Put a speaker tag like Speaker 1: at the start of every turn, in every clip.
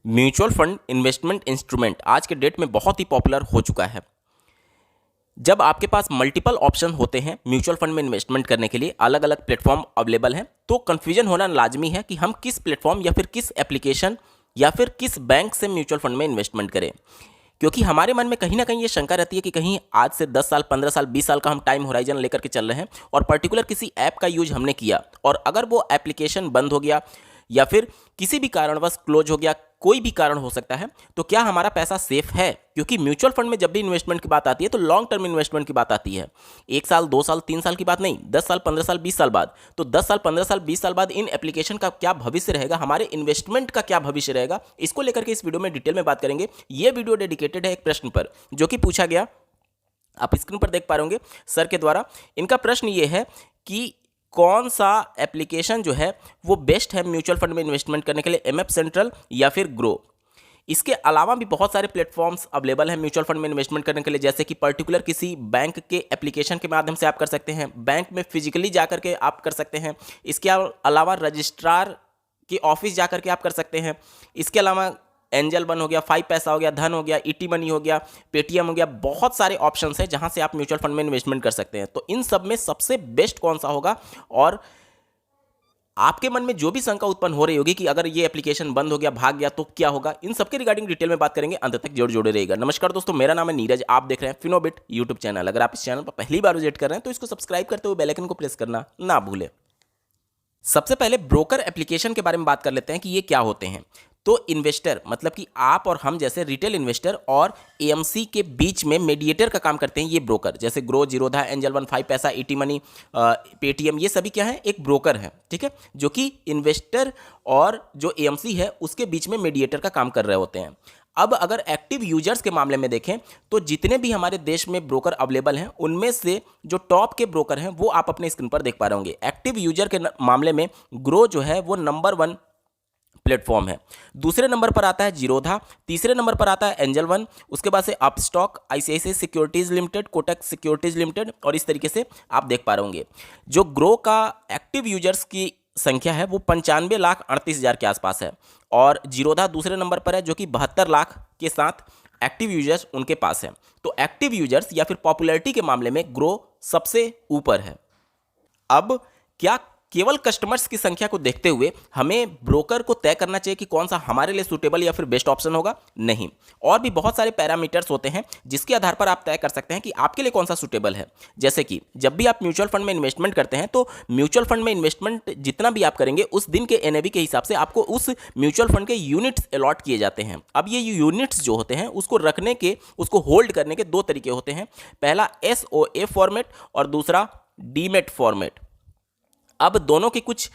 Speaker 1: Mutual fund investment instrument आज के date में बहुत ही पॉपुलर हो चुका है। जब आपके पास मल्टीपल ऑप्शन होते हैं म्यूचुअल फंड में इन्वेस्टमेंट करने के लिए, अलग अलग प्लेटफॉर्म अवेलेबल हैं, तो कन्फ्यूजन होना लाजमी है कि हम किस प्लेटफॉर्म या फिर किस एप्लीकेशन या फिर किस बैंक से म्यूचुअल फंड में इन्वेस्टमेंट करें। क्योंकि हमारे मन में कहीं ना कहीं ये शंका रहती है कि कहीं आज से 10 साल, 15 साल, 20 साल का हम टाइम होराइजन लेकर के चल रहे हैं और पर्टिकुलर किसी ऐप का यूज हमने किया और अगर वो एप्लीकेशन बंद हो गया या फिर किसी भी कारणवश क्लोज हो गया, कोई भी कारण हो सकता है, तो क्या हमारा पैसा सेफ है। क्योंकि म्यूचुअल फंड में जब भी इन्वेस्टमेंट की बात आती है तो लॉन्ग टर्म इन्वेस्टमेंट की बात आती है। 1 साल, 2 साल, 3 साल की बात नहीं, 10 साल, 15 साल, 20 साल बाद। तो 10 साल, 15 साल, 20 साल बाद इन एप्लीकेशन का क्या भविष्य रहेगा, हमारे इन्वेस्टमेंट का क्या भविष्य रहेगा, इसको लेकर के इस वीडियो में डिटेल में बात करेंगे। ये वीडियो डेडिकेटेड है एक प्रश्न पर जो कि पूछा गया, आप स्क्रीन पर देख पा रहे होंगे सर के द्वारा। इनका प्रश्न ये है कि कौन सा एप्लीकेशन जो है वो बेस्ट है म्यूचुअल फंड में इन्वेस्टमेंट करने के लिए, एमएफ सेंट्रल या फिर ग्रो। इसके अलावा भी बहुत सारे प्लेटफॉर्म्स अवेलेबल हैं म्यूचुअल फंड में इन्वेस्टमेंट करने के लिए, जैसे कि पर्टिकुलर किसी बैंक के एप्लीकेशन के माध्यम से आप कर सकते हैं, बैंक में फिजिकली जाकर के आप कर सकते हैं, इसके अलावा रजिस्ट्रार के ऑफिस जाकर के आप कर सकते हैं। इसके अलावा एंजल वन हो गया, 5 पैसा हो गया, धन हो गया, ईटी मनी हो गया, पेटीएम हो गया, बहुत सारे ऑप्शंस हैं जहां से आप म्यूचुअल फंड में इन्वेस्टमेंट कर सकते हैं। तो इन सब में सबसे बेस्ट कौन सा होगा, और आपके मन में जो भी शंका उत्पन्न हो रही होगी कि अगर ये एप्लीकेशन बंद हो गया, भाग गया, तो क्या होगा, इन सबके रिगार्डिंग डिटेल में बात करेंगे। अंत तक जोड़े रहेगा। नमस्कार दोस्तों, मेरा नाम है नीरज, आप देख रहे हैं फिनोबिट यूट्यूब चैनल। अगर आप इस चैनल पर पहली बार विजिट कर रहे हैं तो इसको सब्सक्राइब करते हुए बेल आइकन को प्रेस करना ना भूलें। सबसे पहले ब्रोकर एप्लीकेशन के बारे में बात कर लेते हैं कि ये क्या होते हैं। तो इन्वेस्टर मतलब कि आप और हम जैसे रिटेल इन्वेस्टर और एएमसी के बीच में मीडिएटर का काम करते हैं ये ब्रोकर, जैसे ग्रो, जीरोधा, एंजल वन, 5 पैसा, ईटी मनी, पेटीएम, ये सभी क्या है, एक ब्रोकर है, ठीक है, जो कि इन्वेस्टर और जो एएमसी है उसके बीच में मीडिएटर का काम कर रहे होते हैं। अब अगर एक्टिव यूजर्स के मामले में देखें तो जितने भी हमारे देश में ब्रोकर अवेलेबल हैं उनमें से जो टॉप के ब्रोकर हैं वो आप अपने स्क्रीन पर देख पा रहे होंगे। एक्टिव यूजर के मामले में ग्रो जो है वो नंबर 1 प्लेटफॉर्म है। दूसरे नंबर पर आता है जीरोधा, तीसरे नंबर पर आता है एंजल वन, उसके बाद से Upstox, ICICI securities limited, Kotak securities limited, और इस तरीके से आप देख पा रहे होंगे। जो ग्रो का एक्टिव यूजर्स की संख्या है वो 95,38,000 के आसपास है, और जीरोधा दूसरे नंबर पर है जो कि 72 लाख के साथ एक्टिव यूजर्स उनके पास है। तो एक्टिव यूजर्स या फिर पॉपुलैरिटी के मामले में ग्रो सबसे ऊपर है। अब क्या केवल कस्टमर्स की संख्या को देखते हुए हमें ब्रोकर को तय करना चाहिए कि कौन सा हमारे लिए सूटेबल या फिर बेस्ट ऑप्शन होगा? नहीं, और भी बहुत सारे पैरामीटर्स होते हैं जिसके आधार पर आप तय कर सकते हैं कि आपके लिए कौन सा सूटेबल है। जैसे कि जब भी आप म्यूचुअल फंड में इन्वेस्टमेंट करते हैं तो म्यूचुअल फंड में इन्वेस्टमेंट जितना भी आप करेंगे उस दिन के एनएवी के हिसाब से आपको उस म्यूचुअल फंड के यूनिट्स अलॉट किए जाते हैं। अब ये यूनिट्स जो होते हैं उसको रखने के, उसको होल्ड करने के 2 तरीके होते हैं। पहला एसओए फॉर्मेट और दूसरा डीमेट फॉर्मेट। अब दोनों की कुछ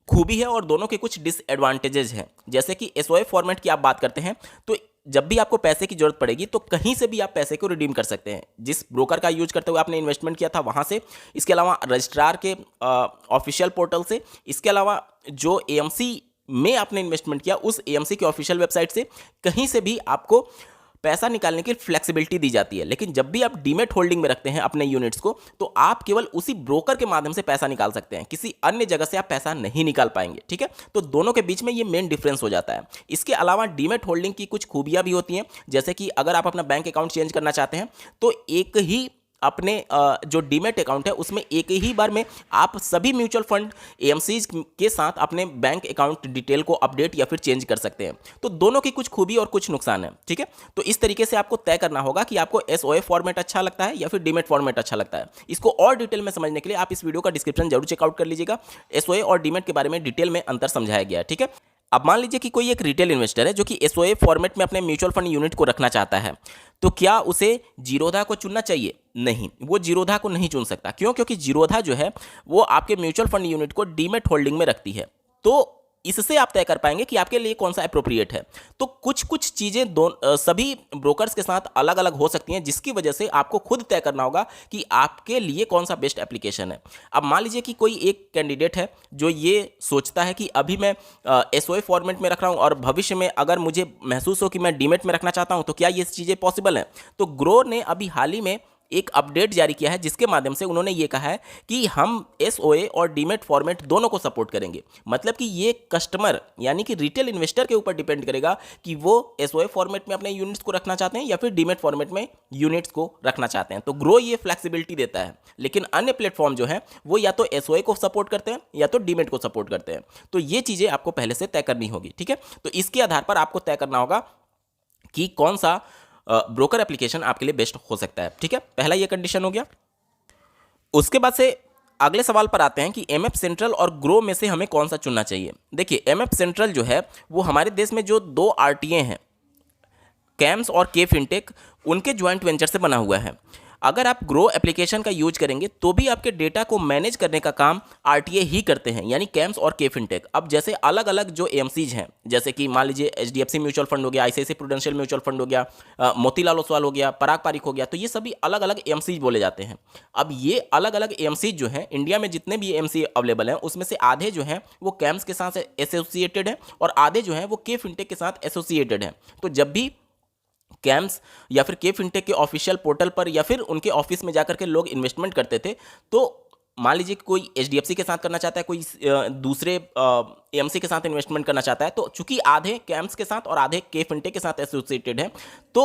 Speaker 1: खूबी है और दोनों के कुछ डिसएडवांटेजेस हैं। जैसे कि एसओए फॉर्मेट की आप बात करते हैं तो जब भी आपको पैसे की जरूरत पड़ेगी तो कहीं से भी आप पैसे को रिडीम कर सकते हैं, जिस ब्रोकर का यूज करते हुए आपने इन्वेस्टमेंट किया था वहां से, इसके अलावा रजिस्ट्रार के ऑफिशियल पोर्टल से, इसके अलावा जो एएमसी में आपने इन्वेस्टमेंट किया उस एएमसी के ऑफिशियल वेबसाइट से, कहीं से भी आपको पैसा निकालने की फ्लेक्सिबिलिटी दी जाती है। लेकिन जब भी आप डीमेट होल्डिंग में रखते हैं अपने यूनिट्स को तो आप केवल उसी ब्रोकर के माध्यम से पैसा निकाल सकते हैं, किसी अन्य जगह से आप पैसा नहीं निकाल पाएंगे, ठीक है। तो दोनों के बीच में ये मेन डिफरेंस हो जाता है। इसके अलावा डीमेट होल्डिंग की कुछ खूबियां भी होती हैं, जैसे कि अगर आप अपना बैंक अकाउंट चेंज करना चाहते हैं तो एक ही अपने जो डीमेट अकाउंट है उसमें एक ही बार में आप सभी म्यूचुअल फंड एएमसीज के साथ अपने बैंक अकाउंट डिटेल को अपडेट या फिर चेंज कर सकते हैं। तो दोनों की कुछ खूबी और कुछ नुकसान है, ठीक है। तो इस तरीके से आपको तय करना होगा कि आपको एसओए फॉर्मेट अच्छा लगता है या फिर डीमेट फॉर्मेट अच्छा लगता है। इसको और डिटेल में समझने के लिए आप इस वीडियो का डिस्क्रिप्शन जरूर चेकआउट कर लीजिएगा। एसओए और डीमेट के बारे में डिटेल में अंतर समझाया गया है, ठीक है। अब मान लीजिए कि कोई एक रिटेल इन्वेस्टर है जो कि एसओए फॉर्मेट में अपने म्यूचुअल फंड यूनिट को रखना चाहता है, तो क्या उसे जीरोधा को चुनना चाहिए? नहीं, वो जीरोधा को नहीं चुन सकता। क्यों? क्योंकि जीरोधा जो है वो आपके म्यूचुअल फंड यूनिट को डीमेट होल्डिंग में रखती है। तो इससे आप तय कर पाएंगे कि आपके लिए कौन सा एप्रोप्रिएट है। तो कुछ कुछ चीज़ें सभी ब्रोकर्स के साथ अलग अलग हो सकती हैं, जिसकी वजह से आपको खुद तय करना होगा कि आपके लिए कौन सा बेस्ट एप्लीकेशन है। अब मान लीजिए कि कोई एक कैंडिडेट है जो ये सोचता है कि अभी मैं एसओए फॉर्मेट में रख रहा हूँ और भविष्य में अगर मुझे महसूस हो कि मैं डीमेट में रखना चाहता हूँ तो क्या ये चीज़ें पॉसिबल हैं। तो ग्रो ने अभी हाल ही में एक अपडेट जारी किया है जिसके माध्यम से उन्होंने ये कहा है कि हम एसओए और डीमेट फॉर्मेट दोनों को सपोर्ट करेंगे। मतलब कि ये कस्टमर यानी कि रिटेल इन्वेस्टर के ऊपर डिपेंड करेगा कि वो एसओए फॉर्मेट में अपने यूनिट्स को रखना चाहते हैं या फिर डीमेट फॉर्मेट में यूनिट्स को रखना चाहते हैं। तो ग्रो ये फ्लेक्सिबिलिटी देता है, लेकिन अन्य प्लेटफॉर्म जो है वो या तो एसओए को सपोर्ट करते हैं या तो डीमेट को सपोर्ट करते हैं। तो ये चीज़ें आपको पहले से तय करनी होगी, ठीक है। तो इसके आधार पर आपको तय करना होगा कि कौन सा ब्रोकर एप्लीकेशन आपके लिए बेस्ट हो सकता है, ठीक है। पहला ये कंडीशन हो गया। उसके बाद से अगले सवाल पर आते हैं कि एमएफ सेंट्रल और ग्रो में से हमें कौन सा चुनना चाहिए। देखिए, एमएफ सेंट्रल जो है वो हमारे देश में जो 2 आरटीए हैं, कैम्स और के फिनटेक, उनके ज्वाइंट वेंचर से बना हुआ है। अगर आप ग्रो एप्लीकेशन का यूज करेंगे तो भी आपके डेटा को मैनेज करने का काम आरटीए ही करते हैं, यानी कैम्स और के फिनटेक। अब जैसे अलग अलग जो एमसीज हैं, जैसे कि मान लीजिए एचडीएफसी म्यूचुअल फंड हो गया, आईसीआईसीआई प्रूडेंशियल म्यूचुअल फंड हो गया, मोतीलाल ओसवाल हो गया, पराग पारिक हो गया, तो ये सभी अलग अलग एमसीज बोले जाते हैं। अब ये अलग अलग एमसीज जो हैं, इंडिया में जितने भी एमसी अवेलेबल हैं उसमें से आधे जो हैं वो कैम्स के साथ एसोसिएटेड हैं और आधे जो हैं वो के फिनटेक के साथ एसोसिएटेड हैं। तो जब भी कैम्स या फिर के फिनटेक के ऑफिशियल पोर्टल पर या फिर उनके ऑफिस में जाकर के लोग इन्वेस्टमेंट करते थे, तो मान लीजिए कि कोई एचडीएफसी के साथ करना चाहता है, कोई दूसरे एएमसी के साथ इन्वेस्टमेंट करना चाहता है, तो चूंकि आधे कैम्स के साथ और आधे के फिनटेक के साथ एसोसिएटेड हैं, तो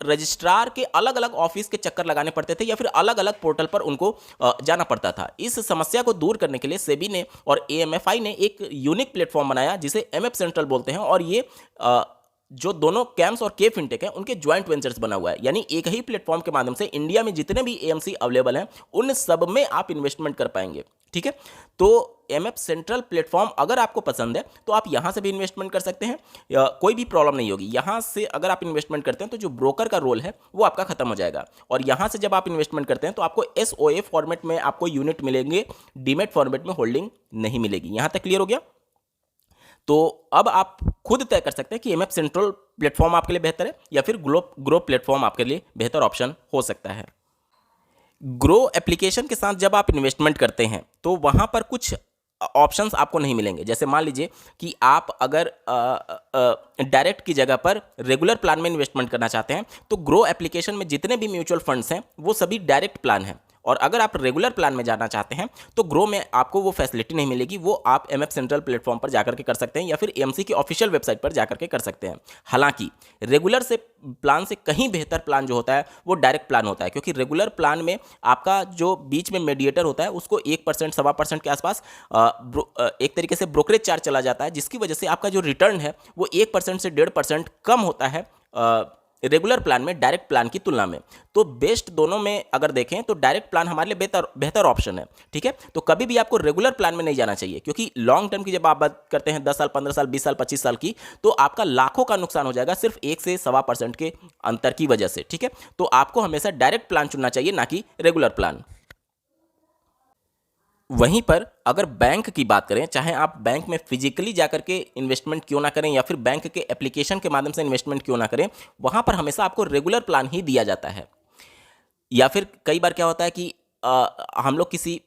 Speaker 1: रजिस्ट्रार के अलग अलग ऑफिस के चक्कर लगाने पड़ते थे या फिर अलग अलग पोर्टल पर उनको जाना पड़ता था। इस समस्या को दूर करने के लिए सेबी ने और एएमएफआई ने एक यूनिक प्लेटफॉर्म बनाया जिसे एमएफ सेंट्रल बोलते हैं, और ये जो दोनों कैम्स और के फिनटेक हैं उनके ज्वाइंट वेंचर्स बना हुआ है। यानी एक ही प्लेटफॉर्म के माध्यम से इंडिया में जितने भी एएमसी अवेलेबल हैं उन सब में आप इन्वेस्टमेंट कर पाएंगे, ठीक है। तो एमएफ सेंट्रल प्लेटफॉर्म अगर आपको पसंद है तो आप यहां से भी इन्वेस्टमेंट कर सकते हैं, कोई भी प्रॉब्लम नहीं होगी। यहां से अगर आप इन्वेस्टमेंट करते हैं तो जो ब्रोकर का रोल है वो आपका खत्म हो जाएगा, और यहां से जब आप इन्वेस्टमेंट करते हैं तो आपको एसओए फॉर्मेट में आपको यूनिट मिलेंगे, डीमेट फॉर्मेट में होल्डिंग नहीं मिलेगी। यहां तक क्लियर हो गया। तो अब आप खुद तय कर सकते हैं कि एमएफ सेंट्रल प्लेटफॉर्म आपके लिए बेहतर है या फिर ग्रो प्लेटफॉर्म आपके लिए बेहतर ऑप्शन हो सकता है। ग्रो एप्लीकेशन के साथ जब आप इन्वेस्टमेंट करते हैं तो वहां पर कुछ ऑप्शंस आपको नहीं मिलेंगे। जैसे मान लीजिए कि आप अगर डायरेक्ट की जगह पर रेगुलर प्लान में इन्वेस्टमेंट करना चाहते हैं तो ग्रो एप्लीकेशन में जितने भी म्यूचुअल फंड्स हैं वो सभी डायरेक्ट प्लान हैं, और अगर आप रेगुलर प्लान में जाना चाहते हैं तो ग्रो में आपको वो फैसिलिटी नहीं मिलेगी। वो आप एमएफ सेंट्रल प्लेटफॉर्म पर जाकर के कर सकते हैं या फिर एएमसी की ऑफिशियल वेबसाइट पर जाकर के कर सकते हैं। हालांकि रेगुलर से प्लान से कहीं बेहतर प्लान जो होता है वो डायरेक्ट प्लान होता है, क्योंकि रेगुलर प्लान में आपका जो बीच में मीडिएटर होता है उसको 1% 1.25% के आसपास एक तरीके से ब्रोकरेज चार्ज चला जाता है, जिसकी वजह से आपका जो रिटर्न है वो 1% से 1.5% कम होता है रेगुलर प्लान में डायरेक्ट प्लान की तुलना में। तो बेस्ट दोनों में अगर देखें तो डायरेक्ट प्लान हमारे लिए बेहतर ऑप्शन है, ठीक है। तो कभी भी आपको रेगुलर प्लान में नहीं जाना चाहिए, क्योंकि लॉन्ग टर्म की जब आप बात करते हैं 10 साल 15 साल 20 साल 25 साल की, तो आपका लाखों का नुकसान हो जाएगा सिर्फ 1 से 1.25% के अंतर की वजह से, ठीक है। तो आपको हमेशा डायरेक्ट प्लान चुनना चाहिए, ना कि रेगुलर प्लान। वहीं पर अगर बैंक की बात करें, चाहे आप बैंक में फिजिकली जाकर के इन्वेस्टमेंट क्यों ना करें या फिर बैंक के एप्लीकेशन के माध्यम से इन्वेस्टमेंट क्यों ना करें, वहां पर हमेशा आपको रेगुलर प्लान ही दिया जाता है। या फिर कई बार क्या होता है कि हम लोग किसी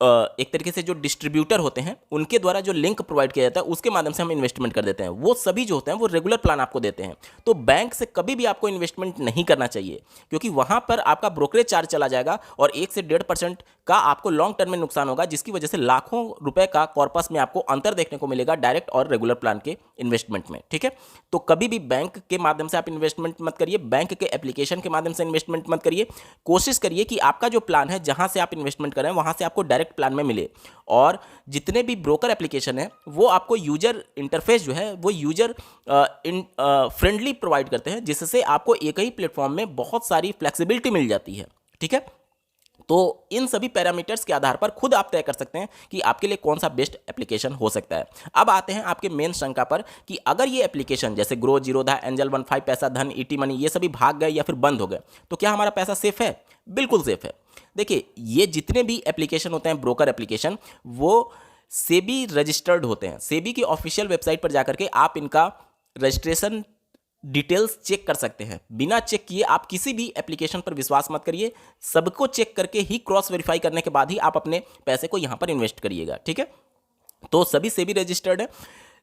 Speaker 1: एक तरीके से जो डिस्ट्रीब्यूटर होते हैं उनके द्वारा जो लिंक प्रोवाइड किया जाता है उसके माध्यम से हम इन्वेस्टमेंट कर देते हैं, वो सभी जो होते हैं वो रेगुलर प्लान आपको देते हैं। तो बैंक से कभी भी आपको इन्वेस्टमेंट नहीं करना चाहिए, क्योंकि वहां पर आपका ब्रोकरेज चार्ज चला जाएगा और 1 से 1.5% का आपको लॉन्ग टर्म में नुकसान होगा, जिसकी वजह से लाखों रुपए का कॉर्पस में आपको अंतर देखने को मिलेगा डायरेक्ट और रेगुलर प्लान के इन्वेस्टमेंट में, ठीक है। तो कभी भी बैंक के माध्यम से आप इन्वेस्टमेंट मत करिए, बैंक के एप्लीकेशन के माध्यम से इन्वेस्टमेंट मत करिए। कोशिश करिए कि आपका जो प्लान है जहां से आप इन्वेस्टमेंट करें वहां से आपको डायरेक्ट प्लान में मिले, और जितने भी ब्रोकर एप्लीकेशन है वो आपको यूजर इंटरफेस जो है वो यूजर फ्रेंडली प्रोवाइड करते हैं, जिससे आपको एक ही प्लेटफॉर्म में बहुत सारी फ्लेक्सिबिलिटी मिल जाती है, ठीक है। तो इन सभी पैरामीटर्स के आधार पर खुद आप तय कर सकते हैं कि आपके लिए कौन सा बेस्ट एप्लीकेशन हो सकता है। अब आते हैं आपके मेन शंका पर कि अगर ये एप्लीकेशन जैसे ग्रो, जीरोधा, एंजल 15, पैसा धन, ईटी मनी ये सभी भाग गए या फिर बंद हो गए तो क्या हमारा पैसा सेफ है? बिल्कुल सेफ है। देखिए, ये जितने भी एप्लीकेशन होते हैं ब्रोकर एप्लीकेशन वो सेबी रजिस्टर्ड होते हैं। सेबी की ऑफिशियल वेबसाइट पर जाकर के आप इनका रजिस्ट्रेशन डिटेल्स चेक कर सकते हैं। बिना चेक किए आप किसी भी एप्लीकेशन पर विश्वास मत करिए, सबको चेक करके ही क्रॉस वेरीफाई करने के बाद ही आप अपने पैसे को यहां पर इन्वेस्ट करिएगा, ठीक है। तो सभी सेबी रजिस्टर्ड है।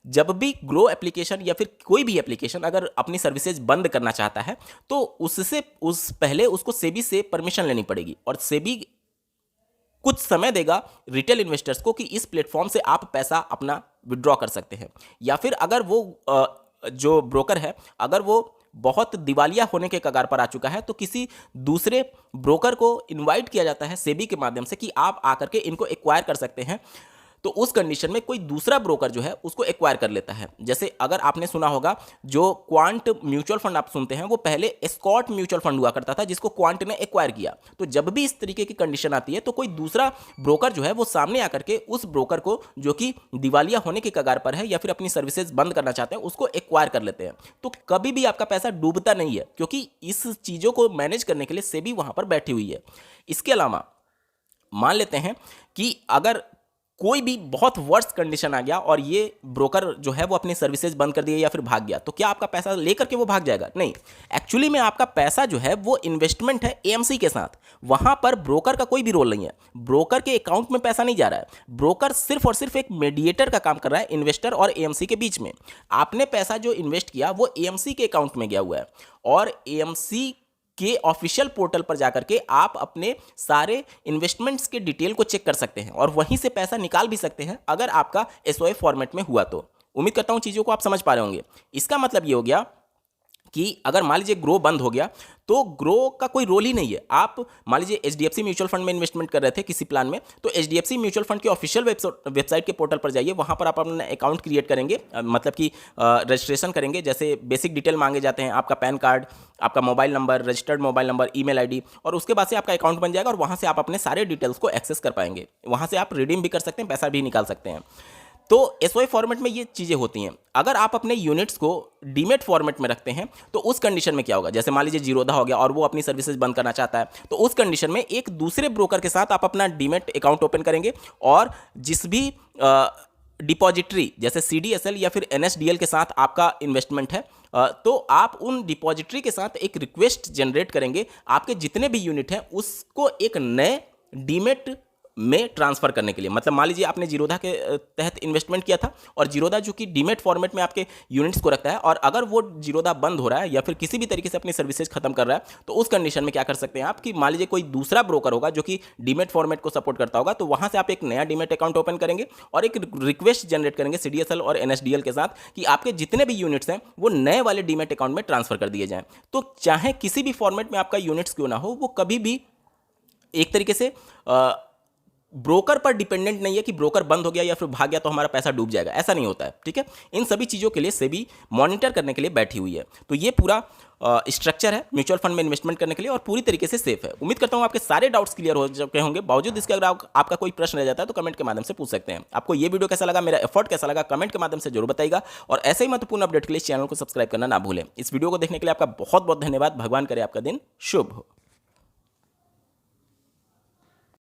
Speaker 1: जब भी ग्रो एप्लीकेशन या फिर कोई भी एप्लीकेशन अगर अपनी सर्विसेज बंद करना चाहता है तो उस पहले उसको सेबी से परमिशन लेनी पड़ेगी, और सेबी कुछ समय देगा रिटेल इन्वेस्टर्स को कि इस प्लेटफॉर्म से आप पैसा अपना विड्रॉ कर सकते हैं। या फिर अगर वो जो ब्रोकर है अगर वो बहुत दिवालिया होने के कगार पर आ चुका है तो किसी दूसरे ब्रोकर को इनवाइट किया जाता है सेबी के माध्यम से कि आप आकर के इनको एक्वायर कर सकते हैं। तो उस कंडीशन में कोई दूसरा ब्रोकर जो है उसको एक्वायर कर लेता है। जैसे अगर आपने सुना होगा जो क्वांट म्यूचुअल फंड आप सुनते हैं वो पहले एस्कॉर्ट म्यूचुअल फंड हुआ करता था जिसको क्वांट ने एक्वायर किया। तो जब भी इस तरीके की कंडीशन आती है तो कोई दूसरा ब्रोकर जो है वो सामने आकर के उस ब्रोकर को जो कि दिवालिया होने के कगार पर है या फिर अपनी सर्विसेज बंद करना चाहते हैं उसको एक्वायर कर लेते हैं। तो कभी भी आपका पैसा डूबता नहीं है क्योंकि इस चीज़ों को मैनेज करने के लिए सेबी वहां पर बैठी हुई है। इसके अलावा मान लेते हैं कि अगर कोई भी बहुत वर्स्ट कंडीशन आ गया और ये ब्रोकर जो है वो अपनी सर्विसेज बंद कर दिए या फिर भाग गया, तो क्या आपका पैसा लेकर के वो भाग जाएगा? नहीं, एक्चुअली में आपका पैसा जो है वो इन्वेस्टमेंट है एएमसी के साथ। वहां पर ब्रोकर का कोई भी रोल नहीं है, ब्रोकर के अकाउंट में पैसा नहीं जा रहा है। ब्रोकर सिर्फ और सिर्फ एक मीडिएटर का काम कर रहा है इन्वेस्टर और एएमसी के बीच में। आपने पैसा जो इन्वेस्ट किया वो एएमसी के अकाउंट में गया हुआ है और एएमसी के ऑफिशियल पोर्टल पर जाकर के आप अपने सारे इन्वेस्टमेंट्स के डिटेल को चेक कर सकते हैं और वहीं से पैसा निकाल भी सकते हैं अगर आपका एसओए फॉर्मेट में हुआ तो। उम्मीद करता हूं चीज़ों को आप समझ पा रहे होंगे। इसका मतलब ये हो गया कि अगर मान लीजिए ग्रो बंद हो गया तो ग्रो का कोई रोल ही नहीं है। आप मान लीजिए एचडीएफसी म्यूचुअल फंड में इन्वेस्टमेंट कर रहे थे किसी प्लान में, तो एचडीएफसी म्यूचुअल फंड के ऑफिशियल वेबसाइट के पोर्टल पर जाइए, वहां पर आप अपना अकाउंट क्रिएट करेंगे, मतलब कि रजिस्ट्रेशन करेंगे। जैसे बेसिक डिटेल मांगे जाते हैं, आपका पैन कार्ड, आपका mobile number, registered mobile number, email ID, और उसके बाद से आपका अकाउंट बन जाएगा और वहां से आप अपने सारे डिटेल्स को एक्सेस कर पाएंगे। वहां से आप रिडीम भी कर सकते हैं, पैसा भी निकाल सकते हैं। तो एसओए फॉर्मेट में ये चीज़ें होती हैं। अगर आप अपने यूनिट्स को डीमेट फॉर्मेट में रखते हैं तो उस कंडीशन में क्या होगा, जैसे मान लीजिए जीरोधा हो गया और वो अपनी सर्विसेज बंद करना चाहता है, तो उस कंडीशन में एक दूसरे ब्रोकर के साथ आप अपना डीमेट अकाउंट ओपन करेंगे और जिस भी डिपॉजिटरी जैसे सीडीएसएल या फिर एनएसडीएल के साथ आपका इन्वेस्टमेंट है तो आप उन डिपॉजिटरी के साथ एक रिक्वेस्ट जनरेट करेंगे आपके जितने भी यूनिट हैं उसको एक नए डीमेट में ट्रांसफर करने के लिए। मतलब मान लीजिए आपने जीरोधा के तहत इन्वेस्टमेंट किया था और जीरोधा जो कि डीमेट फॉर्मेट में आपके यूनिट्स को रखता है, और अगर वो जीरोधा बंद हो रहा है या फिर किसी भी तरीके से अपनी सर्विसेज खत्म कर रहा है तो उस कंडीशन में क्या कर सकते हैं आप कि मान लीजिए कोई दूसरा ब्रोकर होगा जो कि डीमेट फॉर्मेट को सपोर्ट करता होगा, तो वहां से आप एक नया डीमेट अकाउंट ओपन करेंगे और एक रिक्वेस्ट जनरेट करेंगे सीडीएसएल और एनएसडीएल के साथ कि आपके जितने भी यूनिट्स हैं वो नए वाले डीमेट अकाउंट में ट्रांसफर कर दिए जाएं। तो चाहे किसी भी फॉर्मेट में आपका यूनिट्स क्यों ना हो, वो कभी भी एक तरीके से ब्रोकर पर डिपेंडेंट नहीं है कि ब्रोकर बंद हो गया या फिर भाग गया तो हमारा पैसा डूब जाएगा, ऐसा नहीं होता है। ठीक है, इन सभी चीज़ों के लिए सेबी मॉनिटर करने के लिए बैठी हुई है। तो ये पूरा स्ट्रक्चर है म्यूचुअल फंड में इन्वेस्टमेंट करने के लिए और पूरी तरीके से सेफ है। उम्मीद करता हूँ आपके सारे डाउट्स क्लियर हो चुके होंगे। बावजूद इसके अगर आपका कोई प्रश्न रह जाता है तो कमेंट के माध्यम से पूछ सकते हैं। आपको ये वीडियो कैसा लगा, मेरा एफर्ट कैसा लगा, कमेंट के माध्यम से जरूर बताइएगा। और ऐसे ही महत्वपूर्ण अपडेट के लिए चैनल को सब्सक्राइब करना ना भूलें। इस वीडियो को देखने के लिए आपका बहुत बहुत धन्यवाद। भगवान करे आपका दिन शुभ हो।